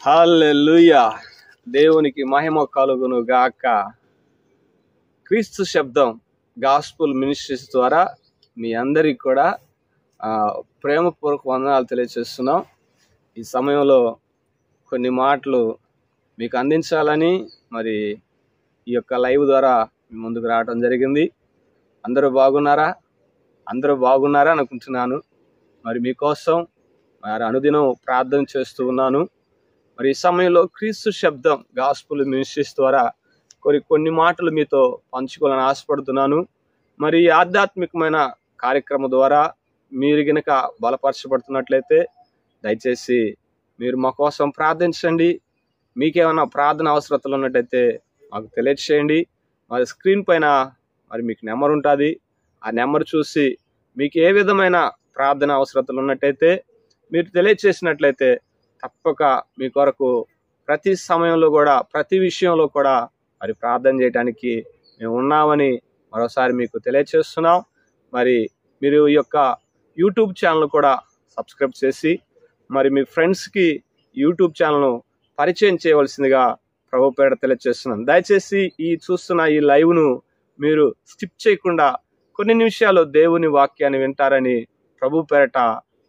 హల్లెలూయా. దేవునికి మహిమ కలుగును గాక. క్రీస్తు శబ్దం గాస్పుల్ మినిస్ట్రీస్ ద్వారా మీ అందరికి కూడా ప్రేమపూర్వక వందనాలు తెలియజేస్తున్నాం. ఈ సమయంలో కొన్ని మాటలు మీకు అందించాలని మరి ఈ యొక్క లైవ్ ద్వారా మీ ముందుకు రావడం జరిగింది. అందరూ బాగున్నారా అనుకుంటున్నాను. మరి మీకోసం మరి అనుదినం ప్రార్థన చేస్తూ ఉన్నాను. మరి ఈ సమయంలో క్రీస్తు శబ్దం గాస్పుల్ మినిస్ట్రీస్ ద్వారా కొన్ని మాటలు మీతో పంచుకోవాలని ఆశపడుతున్నాను. మరి ఆధ్యాత్మికమైన కార్యక్రమం ద్వారా మీరు గనక బలపరచబడుతున్నట్లయితే దయచేసి మీరు మా కోసం ప్రార్థించండి. మీకేమైనా ప్రార్థన అవసరతలు ఉన్నట్టయితే మాకు తెలియచేయండి. మరి స్క్రీన్ పైన మరి మీకు నెంబర్ ఉంటుంది. ఆ నెంబర్ చూసి మీకు ఏ విధమైన ప్రార్థన అవసరతలు ఉన్నట్టయితే మీరు తెలియచేసినట్లయితే తప్పక మీ కొరకు ప్రతి సమయంలో కూడా ప్రతి విషయంలో కూడా మరి ప్రార్థన చేయడానికి మేము ఉన్నామని మరోసారి మీకు తెలియచేస్తున్నాం. మరి మీరు ఈ యొక్క యూట్యూబ్ ఛానల్ కూడా సబ్స్క్రైబ్ చేసి మరి మీ ఫ్రెండ్స్కి యూట్యూబ్ ఛానల్ను పరిచయం చేయవలసిందిగా ప్రభు పేర తెలియజేస్తున్నాను. దయచేసి చూస్తున్న ఈ లైవ్ను మీరు స్కిప్ చేయకుండా కొన్ని నిమిషాలు దేవుని వాక్యాన్ని వింటారని ప్రభు పేరట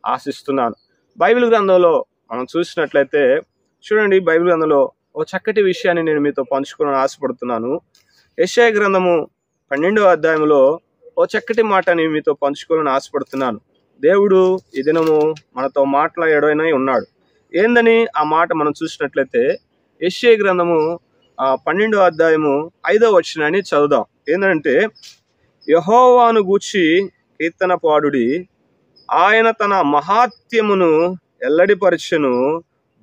ఆశిస్తున్నాను. బైబిల్ గ్రంథంలో మనం చూసినట్లయితే చూడండి, బైబిల్ గ్రంథంలో ఒక చక్కటి విషయాన్ని నేను మీతో పంచుకోవాలని ఆశపడుతున్నాను. యెషయా గ్రంథము 12వ అధ్యాయంలో ఓ చక్కటి మాటని మీతో పంచుకోవాలని ఆశపడుతున్నాను. దేవుడు ఈ దినము మనతో మాట్లాడనై ఉన్నాడు. ఏందని ఆ మాట మనం చూసినట్లయితే యెషయా గ్రంథము 12వ అధ్యాయము 5వ వచనాన్ని చదువుదాం. ఏంటంటే, యెహోవాను గూర్చి కీర్తన పాడుడి, ఆయన తన మహాత్మ్యమును ఎల్లడిపరచెను,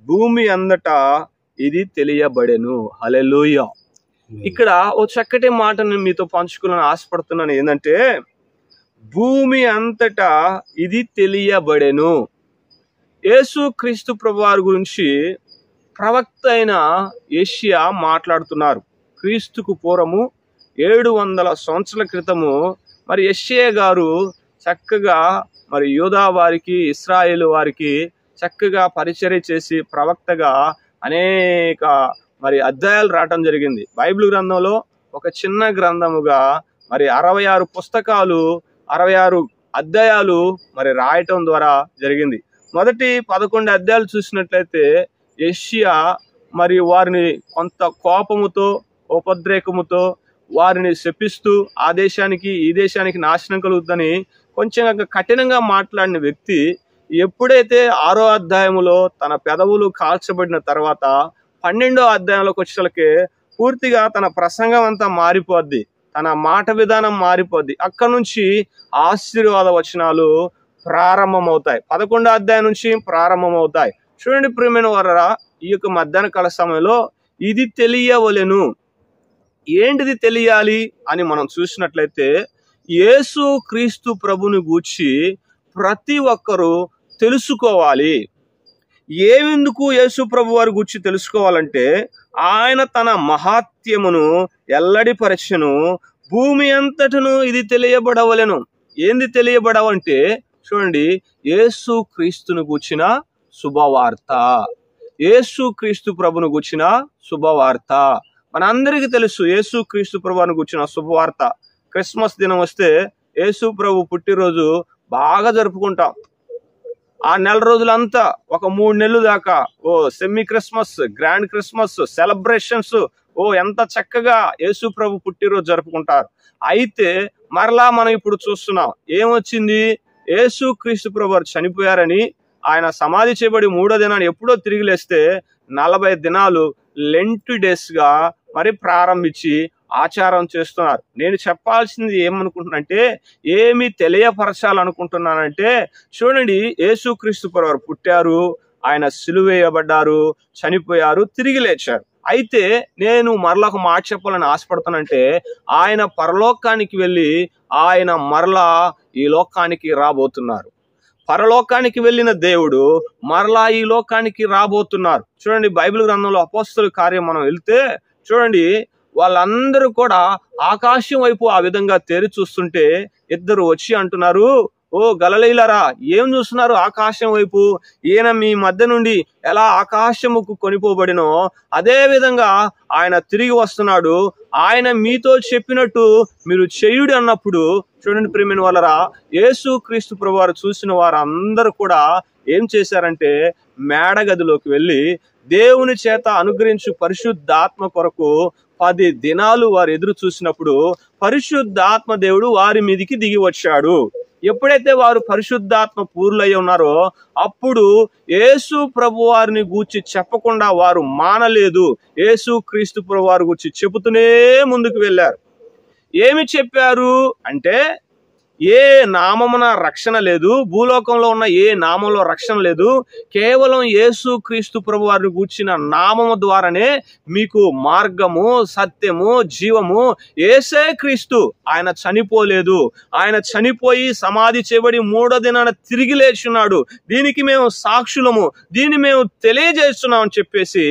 భూమి అంతటా ఇది తెలియబడెను. హల్లెలూయా. ఇక్కడ ఓ చక్కటి మాటను మీతో పంచుకోవాలని ఆశపడుతున్నాను. ఏంటంటే, భూమి అంతటా ఇది తెలియబడెను. యేసు క్రీస్తు ప్రభువారి గురించి ప్రవక్త అయిన యెషయా మాట్లాడుతున్నారు. క్రీస్తుకు పూర్వము 700 సంవత్సరాల క్రితము మరి యెషయా గారు చక్కగా మరి యూదా వారికి, ఇశ్రాయేలు వారికి చక్కగా పరిచర్య చేసి ప్రవక్తగా అనేక మరి అధ్యాయాలు రాయటం జరిగింది. బైబిల్ గ్రంథంలో ఒక చిన్న గ్రంథముగా మరి 66 పుస్తకాలు 66 అధ్యాయాలు మరి రాయటం ద్వారా జరిగింది. మొదటి 11 అధ్యాయాలు చూసినట్లయితే యెషయా మరి వారిని కొంత కోపముతో ఉపద్రేకముతో వారిని శపిస్తూ ఆ దేశానికి ఈ దేశానికి నాశనం కలుగుతుందని కొంచెం కఠినంగా మాట్లాడిన వ్యక్తి ఎప్పుడైతే 6వ అధ్యాయములో తన పెదవులు కాల్చబడిన తర్వాత 12వ అధ్యాయంలోకి వచ్చేసరికి పూర్తిగా తన ప్రసంగం అంతా మారిపోద్ది, తన మాట విధానం మారిపోద్ది. అక్కడ నుంచి ఆశీర్వాద వచనాలు ప్రారంభమవుతాయి. 11వ అధ్యాయం నుంచి ప్రారంభమవుతాయి. చూడండి ప్రియమైన వారరా, ఈ యొక్క మధ్యాహ్న కాల సమయంలో ఇది తెలియవలెను. ఏంటిది తెలియాలి అని మనం చూసినట్లయితే, యేసు క్రీస్తు ప్రభుని గూర్చి ప్రతి ఒక్కరూ తెలుసుకోవాలి. ఏమెందుకు యేసు ప్రభు వారి గూర్చి తెలుసుకోవాలంటే, ఆయన తన మహాత్మ్యమును ఎల్లడిపరచెను, భూమి అంతటను ఇది తెలియబడవలెను. ఏంది తెలియబడవంటే చూడండి, యేసు క్రీస్తును గూర్చిన శుభవార్త, యేసు క్రీస్తు ప్రభును గూర్చిన శుభవార్త. మనందరికీ తెలుసు యేసు క్రీస్తు ప్రభుని గూర్చిన శుభవార్త. క్రిస్మస్ దినం వస్తే యేసు ప్రభు పుట్టినరోజు బాగా జరుపుకుంటాం. ఆ నెల రోజులంతా ఒక 3 నెలలు దాకా semi Christmas, grand Christmas celebrations ఎంత చక్కగా యేసు ప్రభు పుట్టినరోజు జరుపుకుంటారు. అయితే మరలా మనం ఇప్పుడు చూస్తున్నాం, ఏమొచ్చింది, యేసు క్రీస్తు ప్రభు వారు చనిపోయారని, ఆయన సమాధి చేయబడి 3వ దినాన్ని ఎప్పుడో తిరిగి లేస్తే 40 దినాలు లెంట్ డేస్ గా మరి ప్రారంభించి ఆచారం చేస్తున్నారు. నేను చెప్పాల్సింది ఏమనుకుంటున్నానంటే, ఏమి తెలియపరచాలనుకుంటున్నానంటే, చూడండి, యేసుక్రీస్తు ప్రభువారు పుట్టారు, ఆయన సిలువేయబడ్డారు, చనిపోయారు, తిరిగి లేచారు. అయితే నేను మరలా ఒక మాట చెప్పాలని ఆశపడుతానంటే, ఆయన పరలోకానికి వెళ్ళి ఆయన మరలా ఈ లోకానికి రాబోతున్నారు. పరలోకానికి వెళ్ళిన దేవుడు మరలా ఈ లోకానికి రాబోతున్నారు. చూడండి, బైబిల్ గ్రంథంలో అపోస్తలుల కార్యం మనం వెళ్తే చూడండి, వాళ్ళందరూ కూడా ఆకాశం వైపు ఆ విధంగా తేరి చూస్తుంటే ఇద్దరు వచ్చి అంటున్నారు, ఓ గలిలయులారా, ఏం చూస్తున్నారు ఆకాశం వైపు? ఈయన మీ మధ్య నుండి ఎలా ఆకాశముకు కొనిపోబడినో అదే విధంగా ఆయన తిరిగి వస్తున్నాడు. ఆయన మీతో చెప్పినట్టు మీరు చేయుడి అన్నప్పుడు చూడండి ప్రియమైన వాళ్ళరా, యేసు క్రీస్తు ప్రభువారు చూసిన వారందరూ కూడా ఏం చేశారంటే మేడగదిలోకి వెళ్ళి దేవుని చేత అనుగ్రహించు పరిశుద్ధాత్మ కొరకు 10 దినాలు వారు ఎదురు చూసినప్పుడు పరిశుద్ధాత్మ దేవుడు వారి మీదికి దిగి వచ్చాడు. ఎప్పుడైతే వారు పరిశుద్ధాత్మ పూర్లై ఉన్నారో అప్పుడు యేసు ప్రభు వారిని గూర్చి చెప్పకుండా వారు మానలేదు. యేసు క్రీస్తు ప్రభు వారి గూర్చి చెబుతూనే ముందుకు వెళ్ళారు. ఏమి చెప్పారు అంటే, ఏ నామమున రక్షణ లేదు, భూలోకంలో ఉన్న ఏ నామంలో రక్షణ లేదు, కేవలం యేసు క్రీస్తు ప్రభు వారిని గూర్చిన నామము ద్వారానే మీకు మార్గము, సత్యము, జీవము. యేసే క్రీస్తు. ఆయన చనిపోలేదు. ఆయన చనిపోయి సమాధి చేయబడి 3వ దినాన తిరిగి లేచున్నాడు. దీనికి మేము సాక్షులము, దీన్ని మేము తెలియజేస్తున్నాం అని చెప్పేసి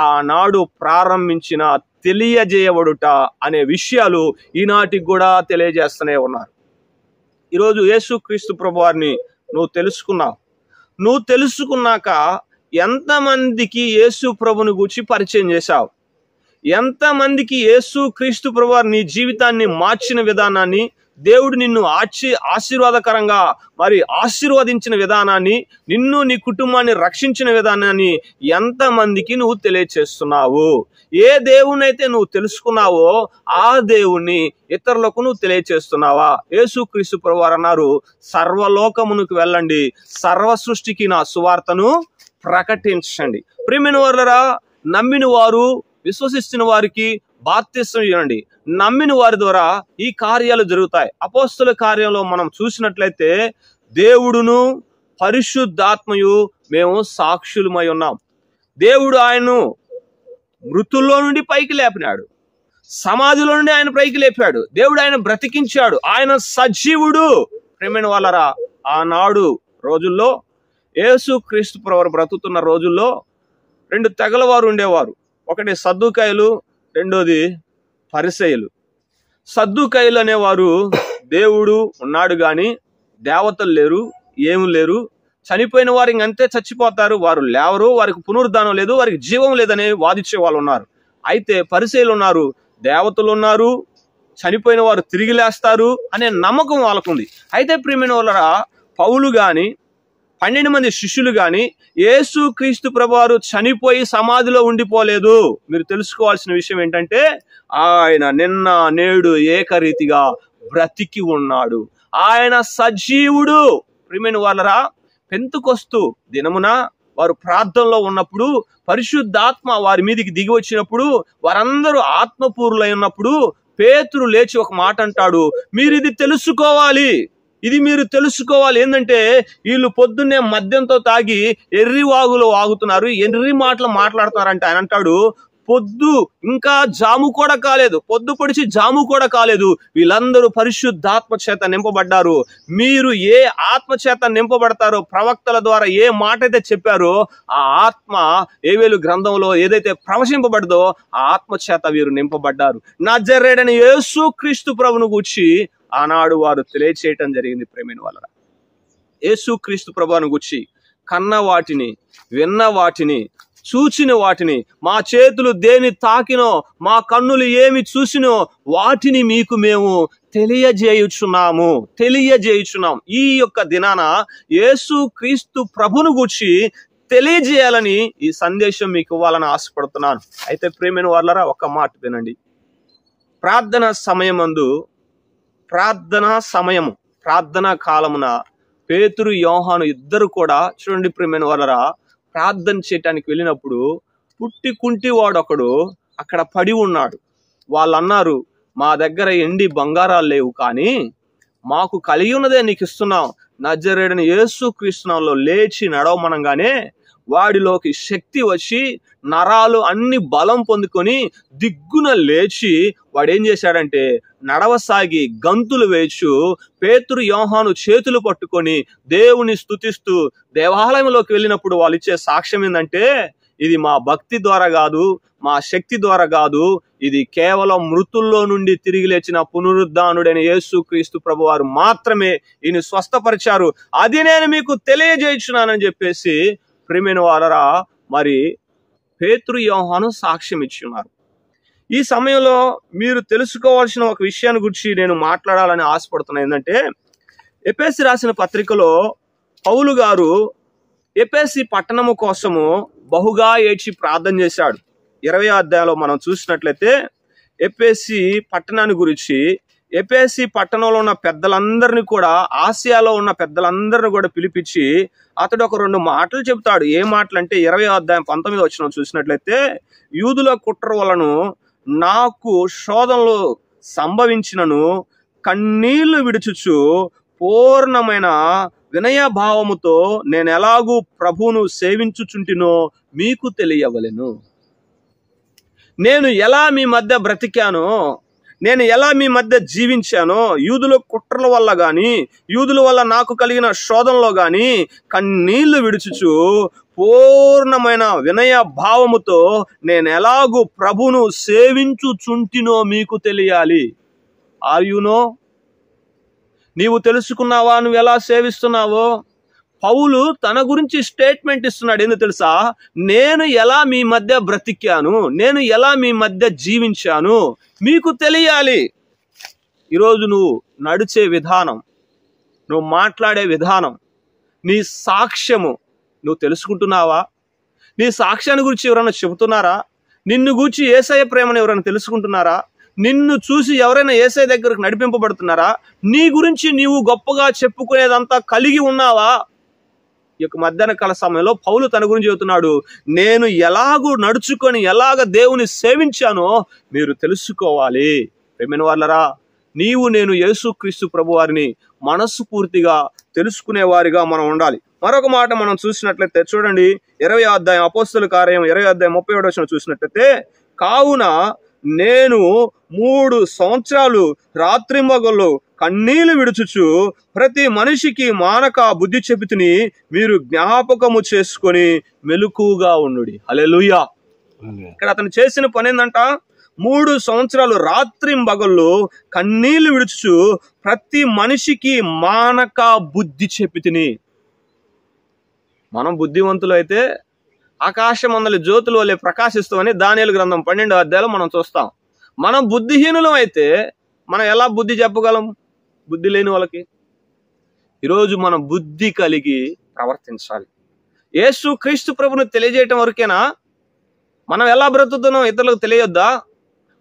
ఆనాడు ప్రారంభించిన తెలియజేయబడుట అనే విషయాలు ఈనాటికి కూడా తెలియజేస్తూనే ఉన్నారు. ఈరోజు యేసు క్రీస్తు ప్రభు వారిని నువ్వు తెలుసుకున్నావు. నువ్వు తెలుసుకున్నాక ఎంతమందికి యేసు ప్రభుని గూర్చి పరిచయం చేశావు? ఎంతమందికి యేసు క్రీస్తు ప్రభు వారు నీ జీవితాన్ని మార్చిన విధానాన్ని, దేవుడు నిన్ను ఆశీర్వాదకరంగా మరి ఆశీర్వదించిన విధానాన్ని, నిన్ను నీ కుటుంబాన్ని రక్షించిన విధానాన్ని ఎంతమందికి నువ్వు తెలియచేస్తున్నావు? ఏ దేవునైతే నువ్వు తెలుసుకున్నావో ఆ దేవుణ్ణి ఇతరులకు నువ్వు తెలియచేస్తున్నావా? యేసుక్రీస్తు ప్రభువారు అన్నారు, సర్వలోకమునకు వెళ్ళండి, సర్వ సృష్టికి నా సువార్తను ప్రకటించండి. ప్రియమైన వారులారా, నమ్మిన వారు, విశ్వసిస్తున్న వారికి బాప్తిసం ఇవ్వండి. నమ్మిన వారి ద్వారా ఈ కార్యాలు జరుగుతాయి. అపోస్తలుల కార్యంలో మనం చూసినట్లయితే దేవుడును పరిశుద్ధాత్మయు మేము సాక్షులమై ఉన్నాం. దేవుడు ఆయన్ను మృతుల్లో నుండి పైకి లేపినాడు, సమాధిలో నుండి ఆయన పైకి లేపాడు. దేవుడు ఆయన బ్రతికించాడు. ఆయన సజీవుడు. ప్రియమైన వాళ్ళరా, ఆనాడు రోజుల్లో యేసు క్రీస్తు ప్రభువారు బ్రతుకుతున్న రోజుల్లో 2 తెగల వారు ఉండేవారు. ఒకటి సద్దూకాయలు, రెండోది పరిసయ్యులు. సద్దూకాయలు అనేవారు దేవుడు ఉన్నాడు గాని దేవతలు లేరు, ఏమి లేరు, చనిపోయిన వారు ఇంకంతే చచ్చిపోతారు, వారు లేవరు, వారికి పునరుద్ధానం లేదు, వారికి జీవం లేదని వాదించే వాళ్ళు ఉన్నారు. అయితే పరిసయ్యులు ఉన్నారు, దేవతలు ఉన్నారు, చనిపోయిన వారు తిరిగి లేస్తారు అనే నమ్మకం వాళ్ళకుంది. అయితే ప్రియమైన వాళ్ళరా, పౌలు గాని 12 మంది శిష్యులు గాని యేసు క్రీస్తు ప్రభువారు చనిపోయి సమాధిలో ఉండిపోలేదు. మీరు తెలుసుకోవాల్సిన విషయం ఏంటంటే ఆయన నిన్న నేడు ఏకరీతిగా బ్రతికి ఉన్నాడు. ఆయన సజీవుడు. ప్రియమైన వాళ్ళరా, పెంతుకొస్తు దినమున వారు ప్రార్థనలో ఉన్నప్పుడు పరిశుద్ధాత్మ వారి మీదికి దిగి వచ్చినప్పుడు వారందరూ ఆత్మపూర్లై ఉన్నప్పుడు పేతురు లేచి ఒక మాట అంటాడు, మీరు ఇది తెలుసుకోవాలి, ఇది మీరు తెలుసుకోవాలి. ఏంటంటే వీళ్ళు పొద్దున్నే మద్యంతో తాగి ఎర్రి వాగులో వాగుతున్నారు, ఎర్రి మాటలు మాట్లాడుతున్నారంటే ఆయన అంటాడు, పొద్దు ఇంకా జాము కూడా కాలేదు, పొద్దు పొడిచి జాము కూడా కాలేదు, వీళ్ళందరూ పరిశుద్ధాత్మ చేత నింపబడ్డారు. మీరు ఏ ఆత్మ చేత నింపబడతారో, ప్రవక్తల ద్వారా ఏ మాట అయితే చెప్పారో ఆ ఆత్మ ఏవేలు గ్రంథంలో ఏదైతే ప్రవశింపబడ్డదో ఆ ఆత్మ చేత వీరు నింపబడ్డారు. నజరేయుడైన యేసు క్రీస్తు ప్రభువును గూర్చి ఆనాడు వారు తెలియచేయటం జరిగింది. ప్రేమైన వాళ్ళరా, యేసు క్రీస్తు ప్రభువును గూర్చి కన్న వాటిని, విన్న వాటిని, చూచిన వాటిని, మా చేతులు దేని తాకినో, మా కన్నులు ఏమి చూసినో వాటిని మీకు మేము తెలియజేయుచున్నాం. ఈ యొక్క దినాన యేసు క్రీస్తు ప్రభువును గూర్చి తెలియజేయాలని ఈ సందేశం మీకు ఇవ్వాలని ఆశపడుతున్నాను. అయితే ప్రేమైన వాళ్ళరా, ఒక మాట వినండి. ప్రార్థనా కాలమున పేతురు, యోహాను ఇద్దరు కూడా చూడండి ప్రియమైన వాళ్ళరా, ప్రార్థన చేయటానికి వెళ్ళినప్పుడు పుట్టి కుంటివాడు ఒకడు అక్కడ పడి ఉన్నాడు. వాళ్ళు అన్నారు, మా దగ్గర ఎండి బంగారాలు లేవు, కానీ మాకు కలిగి ఉన్నదే నీకు ఇస్తున్నాం, నజరేయుడైన యేసు క్రీస్తునామములో లేచి నడవమనగానే వాడిలోకి శక్తి వచ్చి నరాలు అన్ని బలం పొందుకొని దిగ్గున లేచి వాడేం చేశాడంటే నడవసాగి గంతులు వేయచ్చు పేతురు, యోహాను చేతులు పట్టుకొని దేవుని స్తుతిస్తూ దేవాలయంలోకి వెళ్ళినప్పుడు వాళ్ళు ఇచ్చే సాక్ష్యం ఏంటంటే, ఇది మా భక్తి ద్వారా కాదు, మా శక్తి ద్వారా కాదు, ఇది కేవలం మృతుల్లో నుండి తిరిగి లేచిన పునరుద్ధానుడైన యేసుక్రీస్తు ప్రభువారు మాత్రమే ఈయన స్వస్థపరిచారు, అది నేను మీకు తెలియజేయుచున్నానని చెప్పేసి ప్రియమైన వారరా మరి పేతురు, యోహాను సాక్ష్యం ఇచ్చున్నారు. ఈ సమయంలో మీరు తెలుసుకోవాల్సిన ఒక విషయాన్ని గురించి నేను మాట్లాడాలని ఆశపడుతున్నా. ఏంటంటే ఎఫెసీ రాసిన పత్రికలో పౌలు గారు ఎఫెసీ పట్టణము కోసము బహుగా ఏడ్చి ప్రార్థన చేశాడు. 20వ అధ్యాయంలో మనం చూసినట్లయితే ఎఫెసీ పట్టణాన్ని గురించి, ఎఫెసీ పట్టణంలో ఉన్న పెద్దలందరినీ కూడా, ఆసియాలో ఉన్న పెద్దలందరినీ కూడా పిలిపించి అతడు ఒక 2 మాటలు చెబుతాడు. ఏ మాటలు అంటే 20వ అధ్యాయం 19వ వచనం చూసినట్లయితే, యూదుల కుట్ర వలన నాకు శోధనలు సంభవించినను కన్నీళ్లు విడుచుచు పూర్ణమైన వినయభావముతో నేను ఎలాగూ ప్రభువును సేవించుచుంటినో మీకు తెలియవలెను. నేను ఎలా మీ మధ్య బ్రతికానో, నేను ఎలా మీ మధ్య జీవించానో, యూదుల కుట్రల వల్ల గాని, యూదుల వల్ల నాకు కలిగిన శోధనలో గాని కన్నీళ్లు విడుచుచు పూర్ణమైన వినయ భావముతో నేను ఎలాగూ ప్రభువును సేవించుచుంటినో మీకు తెలియాలి. Are you know? నీవు తెలుసుకున్నావా నువ్వు ఎలా సేవిస్తున్నావో? పౌలు తన గురించి స్టేట్మెంట్ ఇస్తున్నాడు. ఎందుకు తెలుసా? నేను ఎలా మీ మధ్య బ్రతికాను, నేను ఎలా మీ మధ్య జీవించాను మీకు తెలియాలి. ఈరోజు నువ్వు నడిచే విధానం, నువ్వు మాట్లాడే విధానం, నీ సాక్ష్యము నువ్వు తెలుసుకుంటున్నావా? నీ సాక్ష్యాన్ని గురించి ఎవరైనా చెబుతున్నారా? నిన్ను గూర్చి యేసయ్య ప్రేమను ఎవరైనా తెలుసుకుంటున్నారా? నిన్ను చూసి ఎవరైనా యేసయ్య దగ్గరకు నడిపింపబడుతున్నారా? నీ గురించి నీవు గొప్పగా చెప్పుకునేదంతా కలిగి ఉన్నావా? ఈ యొక్క మధ్యాహ్న కాల సమయంలో పౌలు తన గురించి చెబుతున్నాడు. నేను ఎలాగూ నడుచుకొని ఎలాగ దేవుని సేవించానో మీరు తెలుసుకోవాలి. ప్రియమైన వారలారా, నీవు నేను యేసుక్రీస్తు ప్రభు వారిని మనస్ఫూర్తిగా తెలుసుకునే వారిగా మనం ఉండాలి. మరొక మాట మనం చూసినట్లయితే చూడండి, 20వ అధ్యాయం అపోస్తలుల కార్యం 20వ అధ్యాయం 37వ వచనం చూసినట్లయితే, కావున నేను 3 సంవత్సరాలు రాత్రింబగళ్ళు కన్నీళ్లు విడుచుచు ప్రతి మనిషికి మానక బుద్ధి చెబితిని, మీరు జ్ఞాపకము చేసుకొని మెలకుగా ఉండుడి. హల్లెలూయా. ఇక్కడ అతను చేసిన పని ఏందంట? 3 సంవత్సరాలు రాత్రింబగళ్ళు కన్నీళ్లు విడుచుచు ప్రతి మనిషికి మానక బుద్ధి చెబితిని. మనం బుద్ధివంతులు అయితే ఆకాశమందలి జ్యోతుల వలె ప్రకాశిస్తామని దానియేలు గ్రంథం 12వ అధ్యాయంలో మనం చూస్తాం. మనం బుద్ధిహీనులం అయితే మనం ఎలా బుద్ధి చెప్పగలం బుద్ధి లేని వాళ్ళకి? ఈరోజు మనం బుద్ధి కలిగి ప్రవర్తించాలి. యేసు క్రీస్తు ప్రభుని తెలియజేయటం వరకేనా? మనం ఎలా బ్రతుకుతున్నాం ఇతరులకు తెలియొద్దా?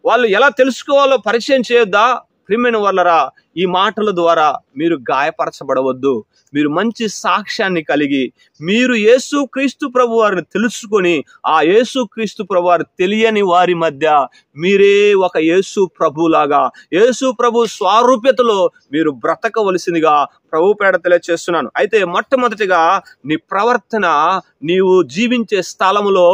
వాళ్ళు ఎలా తెలుసుకోవాలో పరిచయం చేయొద్దా? ప్రియమైన వాళ్ళరా, ఈ మాటల ద్వారా మీరు గాయపరచబడవద్దు. మీరు మంచి సాక్ష్యాన్ని కలిగి మీరు యేసు క్రీస్తు ప్రభు వారిని తెలుసుకొని ఆ యేసు క్రీస్తు ప్రభు వారు తెలియని వారి మధ్య మీరే ఒక యేసు ప్రభులాగా, యేసు ప్రభు స్వారూప్యతలో మీరు బ్రతకవలసిందిగా ప్రభు పేడ తెలియచేస్తున్నాను. అయితే మొట్టమొదటిగా నీ ప్రవర్తన నీవు జీవించే స్థలములో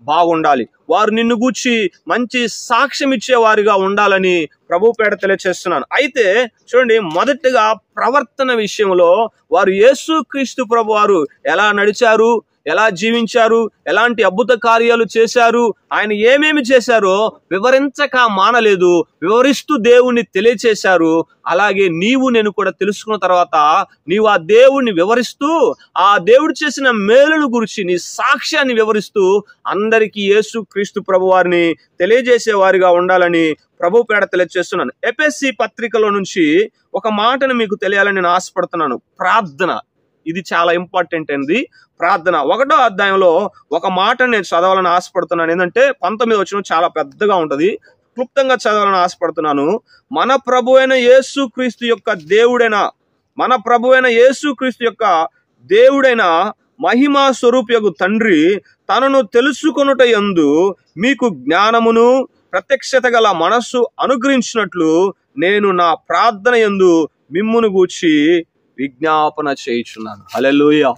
బాగుండాలి. వారు నిన్ను గూర్చి మంచి సాక్ష్యం ఇచ్చేవారిగా ఉండాలని ప్రభు పేడ తెలియచేస్తున్నాను. అయితే చూడండి, మొదటిగా ప్రవర్తన విషయంలో వారు యేసు క్రీస్తు ప్రభు వారు ఎలా నడిచారు, ఎలా జీవించారు, ఎలాంటి అద్భుత కార్యాలు చేశారు, ఆయన ఏమేమి చేశారో వివరించక మానలేదు, వివరిస్తూ దేవుణ్ణి తెలియచేశారు. అలాగే నీవు నేను కూడా తెలుసుకున్న తర్వాత నీవు ఆ దేవుణ్ణి వివరిస్తూ ఆ దేవుడు చేసిన మేలుల గురించి నీ సాక్ష్యాన్ని వివరిస్తూ అందరికీ యేసు క్రీస్తు ప్రభు వారిని తెలియజేసే వారిగా ఉండాలని ప్రభు పేడ తెలియజేస్తున్నాను. ఎఫెసీ పత్రికలో నుంచి ఒక మాటను మీకు తెలియాలని నేను ఆశపడుతున్నాను. ప్రార్థన, ఇది చాలా ఇంపార్టెంట్ అండి. ప్రార్థన 1వ అధ్యాయంలో ఒక మాట నేను చదవాలని ఆశపడుతున్నాను. ఏంటంటే 19వ వచనం చాలా పెద్దగా ఉంటది, క్లుప్తంగా చదవాలని ఆశపడుతున్నాను. మన ప్రభు అయిన యేసు క్రీస్తు యొక్క దేవుడైన మహిమా స్వరూపయగు తండ్రి తనను తెలుసుకొనుట యందు మీకు జ్ఞానమును ప్రత్యక్షత గల మనస్సు అనుగ్రహించినట్లు నేను నా ప్రార్థన యందు మిమ్మును గూర్చి విజ్ఞాపన చేయుచున్నాను. హల్లెలూయా.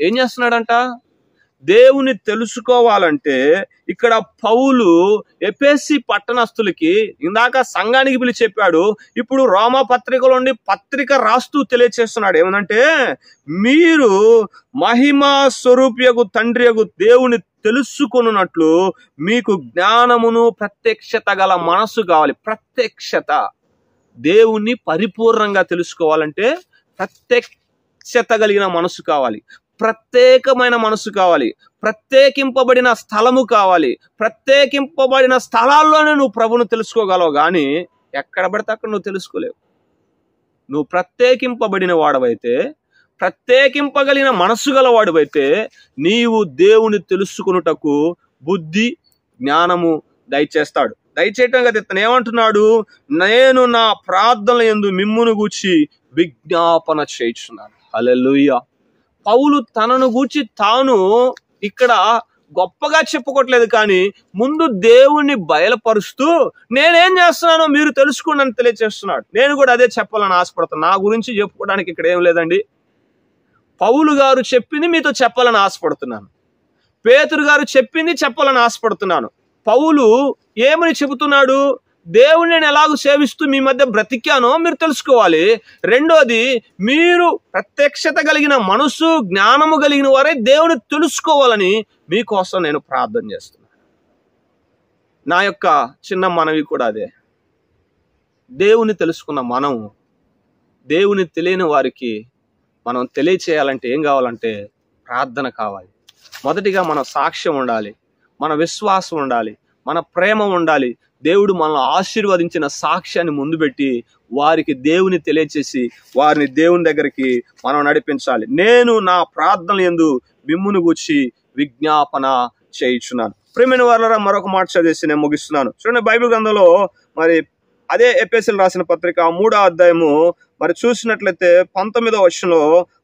ఏం చేస్తున్నాడంట? దేవుని తెలుసుకోవాలంటే ఇక్కడ పౌలు ఎఫెసీ పట్టణస్థులకి ఇందాక సంఘానికి పిలిచి చెప్పాడు, ఇప్పుడు రోమా పత్రికలోని పత్రిక రాస్తూ తెలియచేస్తున్నాడు. ఏమనంటే, మీరు మహిమా స్వరూపియగు తండ్రియగు దేవుని తెలుసుకొనున్నట్లు మీకు జ్ఞానమును ప్రత్యక్షత గల మనస్సు కావాలి. ప్రత్యక్షత, దేవుణ్ణి పరిపూర్ణంగా తెలుసుకోవాలంటే ప్రత్యక్షత కలిగిన మనసు కావాలి, ప్రత్యేకమైన మనసు కావాలి, ప్రత్యేకింపబడిన స్థలము కావాలి. ప్రత్యేకింపబడిన స్థలాల్లోనే నువ్వు ప్రభును తెలుసుకోగలవు, కానీ ఎక్కడ పడితే అక్కడ నువ్వు తెలుసుకోలేవు. నువ్వు ప్రత్యేకింపబడిన వాడవైతే, ప్రత్యేకింపగలిగిన మనస్సు గలవాడువైతే నీవు దేవుని తెలుసుకొనుటకు బుద్ధి జ్ఞానము దయచేస్తాడు. దయచేయటం కదా ఇతను ఏమంటున్నాడు, నేను నా ప్రార్థనల యందు మిమ్మును గూర్చి విజ్ఞాపన చేయుచున్నాను. హల్లెలూయా. పౌలు తనను గూర్చి తాను ఇక్కడ గొప్పగా చెప్పుకోవట్లేదు, కానీ ముందు దేవుణ్ణి బయలుపరుస్తూ నేనేం చేస్తున్నానో మీరు తెలుసుకోండి అని తెలియజేస్తున్నాడు. నేను కూడా అదే చెప్పాలని ఆశపడుతున్నాను. నా గురించి చెప్పుకోవడానికి ఇక్కడ ఏం లేదండి. పౌలు గారు చెప్పింది మీతో చెప్పాలని ఆశపడుతున్నాను. పేతురు గారు చెప్పింది చెప్పాలని ఆశపడుతున్నాను. పౌలు ఏమని చెబుతున్నాడు, దేవుని నేను ఎలాగో సేవిస్తూ మీ మధ్య బ్రతికానో మీరు తెలుసుకోవాలి. రెండోది, మీరు ప్రత్యక్షత కలిగిన మనసు జ్ఞానము కలిగిన వారే దేవుని తెలుసుకోవాలని మీకోసం నేను ప్రార్థన చేస్తున్నాను. నా యొక్క చిన్న మనవి కూడా అదే. దేవుని తెలుసుకున్న మనం దేవుని తెలియని వారికి మనం తెలియచేయాలంటే ఏం కావాలంటే ప్రార్థన కావాలి. మొదటిగా మన సాక్ష్యం ఉండాలి, మన విశ్వాసం ఉండాలి, మన ప్రేమ ఉండాలి. దేవుడు మనల్ని ఆశీర్వదించిన సాక్ష్యాన్ని ముందు పెట్టి వారికి దేవుని తెలియచేసి వారిని దేవుని దగ్గరికి మనం నడిపించాలి. నేను నా ప్రార్థనల యందు మిమ్మును గూర్చి విజ్ఞాపన చేయుచున్నాను. ప్రియమైన వారలారా, మరొక మాట చదివేసి నేను ముగిస్తున్నాను. చూడండి, బైబిల్ గ్రంథంలో మరి అదే ఎఫెసీయులకు రాసిన పత్రిక 3వ అధ్యాయము మరి చూసినట్లయితే 19వ వచనంలో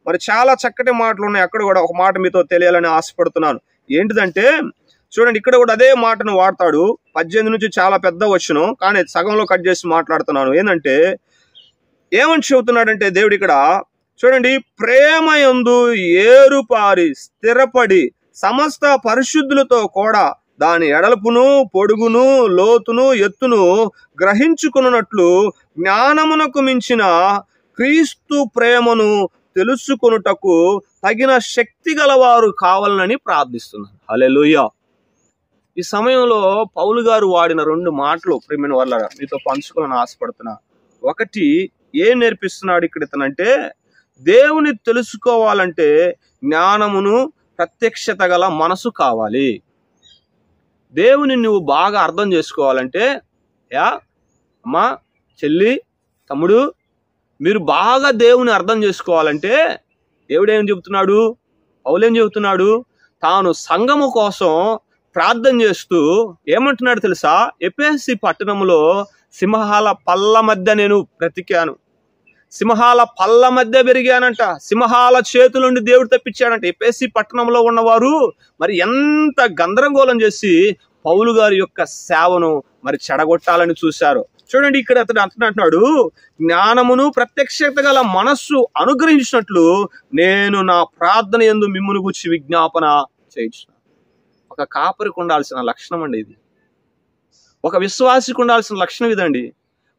మరి చాలా చక్కటి మాటలు ఉన్నాయి. అక్కడ కూడా ఒక మాట మీతో తెలియాలని ఆశపడుతున్నాను. ఏంటిదంటే, చూడండి, ఇక్కడ కూడా అదే మాటను వాడతాడు. 18 నుంచి చాలా పెద్ద వచనం, కానీ సగంలో కట్ చేసి మాట్లాడుతున్నాను. ఏంటంటే, ఏమని చెబుతున్నాడంటే దేవుడు ఇక్కడ చూడండి, ప్రేమ యందు ఏరుపారి స్థిరపడి సమస్త పరిశుద్ధులతో కూడా దాని ఎడల్పును పొడుగును లోతును ఎత్తును గ్రహించుకున్నట్లు జ్ఞానమునకు మించిన క్రీస్తు ప్రేమను తెలుసుకొనుటకు తగిన శక్తి గలవారు కావాలని ప్రార్థిస్తున్నాను. హల్లెలూయా. ఈ సమయంలో పౌలు గారు వాడిన 2 మాటలు ప్రియమైన వాళ్ళ మీతో పంచుకోవాలని ఆశపడుతున్నా. ఒకటి, ఏం నేర్పిస్తున్నాడు ఇక్కడ ఇతనంటే, దేవుని తెలుసుకోవాలంటే జ్ఞానమును ప్రత్యక్షత గల మనసు కావాలి. దేవుని నువ్వు బాగా అర్థం చేసుకోవాలంటే, అమ్మా, చెల్లి, తమ్ముడు, మీరు బాగా దేవుని అర్థం చేసుకోవాలంటే దేవుడు ఏం చెబుతున్నాడు, పౌలు ఏం చెబుతున్నాడు, తాను సంఘము కోసం ప్రార్థన చేస్తూ ఏమంటున్నాడు తెలుసా, ఎఫెసీ పట్టణంలో సింహాల పళ్ళ మధ్య నేను బ్రతికాను, సింహాల పళ్ళ మధ్య పెరిగానంట, సింహాల చేతుల నుండి దేవుడు తప్పించాడంట. ఎఫెసీ పట్టణంలో ఉన్నవారు మరి ఎంత గందరగోళం చేసి పౌలు గారి యొక్క సేవను మరి చెడగొట్టాలని చూశారు. చూడండి, ఇక్కడ అతడు అంటున్నాడు, జ్ఞానమును ప్రత్యక్షత గల మనస్సు అనుగ్రహించినట్లు నేను నా ప్రార్థన యందు మిమ్మును గూర్చి విజ్ఞాపన చేయించున్నాను. ఒక కాపరికి ఉండాల్సిన లక్షణం అండి ఇది. ఒక విశ్వాసికి ఉండాల్సిన లక్షణం ఇదండి.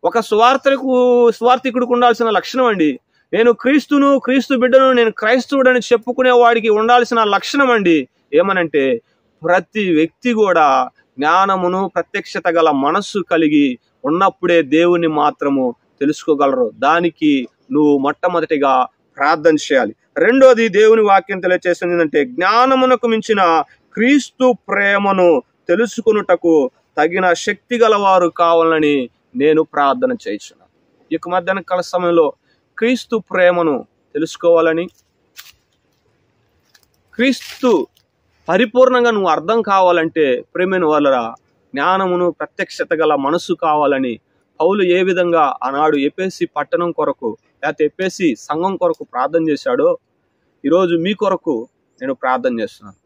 ఒక సువార్థికుడికి ఉండాల్సిన లక్షణం అండి. నేను క్రీస్తును, క్రీస్తు బిడ్డను, నేను క్రైస్తవుడని చెప్పుకునే వాడికి ఉండాల్సిన లక్షణం అండి. ఏమనంటే, ప్రతి వ్యక్తి కూడా జ్ఞానమును ప్రత్యక్షత గల మనస్సు కలిగి ఉన్నప్పుడే దేవుని మాత్రము తెలుసుకోగలరు. దానికి నువ్వు మొట్టమొదటిగా ప్రార్థన చేయాలి. రెండోది, దేవుని వాక్యం తెలియజేస్తుంది ఏంటంటే, జ్ఞానమునకు మించిన క్రీస్తు ప్రేమను తెలుసుకొనుటకు తగిన శక్తి గలవారు కావాలని నేను ప్రార్థన చేయించున్నాను. ఈ యొక్క మధ్యాహ్న కాల సమయంలో క్రీస్తు ప్రేమను తెలుసుకోవాలని, క్రీస్తు పరిపూర్ణంగా నువ్వు అర్థం కావాలంటే, ప్రేమైన వాళ్ళరా, జ్ఞానమును ప్రత్యక్షత గల మనసు కావాలని పౌలు ఏ విధంగా ఆనాడు ఎఫెసీ పట్టణం కొరకు లేకపోతే ఎఫెసీ సంఘం కొరకు ప్రార్థన చేశాడో ఈరోజు మీ కొరకు నేను ప్రార్థన చేస్తున్నాను.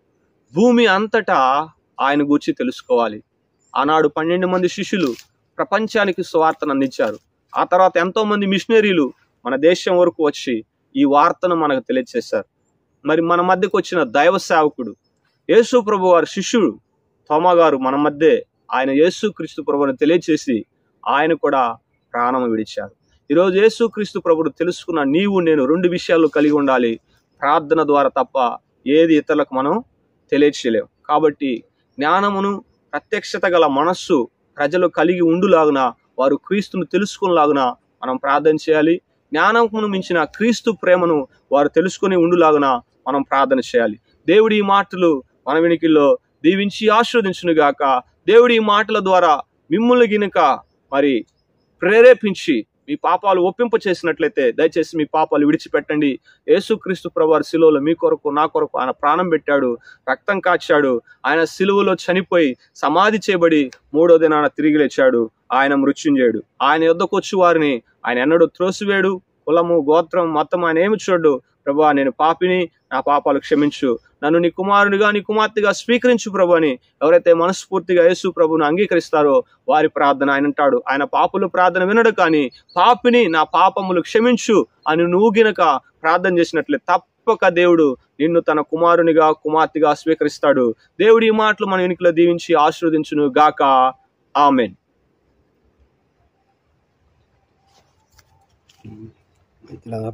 భూమి అంతటా ఆయన గూర్చి తెలుసుకోవాలి. ఆనాడు 12 మంది శిష్యులు ప్రపంచానికి సువార్తను అందించారు. ఆ తర్వాత ఎంతో మంది మిషనరీలు మన దేశం వరకు వచ్చి ఈ వార్తను మనకు తెలియజేశారు. మరి మన మధ్యకు వచ్చిన దైవ సేవకుడు యేసు ప్రభు వారి శిష్యుడు తోమా గారు మన మధ్య ఆయన యేసు క్రీస్తు ప్రభువుని తెలియచేసి ఆయన కూడా ప్రాణం విడిచారు. ఈరోజు యేసు క్రీస్తు ప్రభువును తెలుసుకున్న నీవు నేను 2 విషయాలు కలిగి ఉండాలి. ప్రార్థన ద్వారా తప్ప ఏది ఇతరులకు మనం తెలియచేయలేం. కాబట్టి జ్ఞానమును ప్రత్యక్షత గల మనస్సు ప్రజలు కలిగి ఉండులాగున, వారు క్రీస్తును తెలుసుకునేలాగున మనం ప్రార్థన చేయాలి. జ్ఞానమును మించిన క్రీస్తు ప్రేమను వారు తెలుసుకుని ఉండులాగున మనం ప్రార్థన చేయాలి. దేవుడి ఈ మాటలు మన వినికిల్లో దీవించి ఆశీర్వదించునుగాక. దేవుడి ఈ మాటల ద్వారా మిమ్ముల్ని గినక మరి ప్రేరేపించి మీ పాపాలు ఒప్పింప చేసినట్లయితే దయచేసి మీ పాపాలు విడిచిపెట్టండి. యేసుక్రీస్తు ప్రభువారు శిలువలో మీ కొరకు నా కొరకు ఆయన ప్రాణం పెట్టాడు, రక్తం కాచాడు. ఆయన శిలువలో చనిపోయి సమాధి చేయబడి 3వ దినాన తిరిగి లేచాడు. ఆయన మృత్యుంజయుడు. ఆయన యొద్దకు వచ్చి వారిని ఆయన ఎన్నడూ త్రోసివేడు. కులము, గోత్రం, మతం ఆయన ఏమి చూడు. ప్రభువా, నేను పాపిని, నా పాపాలు క్షమించు, నన్ను నీ కుమారునిగా నీ కుమార్తెగా స్వీకరించు ప్రభు అని ఎవరైతే మనస్ఫూర్తిగా యేసు ప్రభువును అంగీకరిస్తారో వారి ప్రార్థన ఆయన అంటాడు. ఆయన పాపులు ప్రార్థన వినడు, కానీ పాపిని నా పాపములు క్షమించు అని నువ్వు గినక ప్రార్థన చేసినట్లే తప్పక దేవుడు నిన్ను తన కుమారునిగా కుమార్తెగా స్వీకరిస్తాడు. దేవుడి ఈ మాటలు మన వెనుకలో దీవించి ఆశీర్వదించును గాక. ఆమేన్. ఇలాగా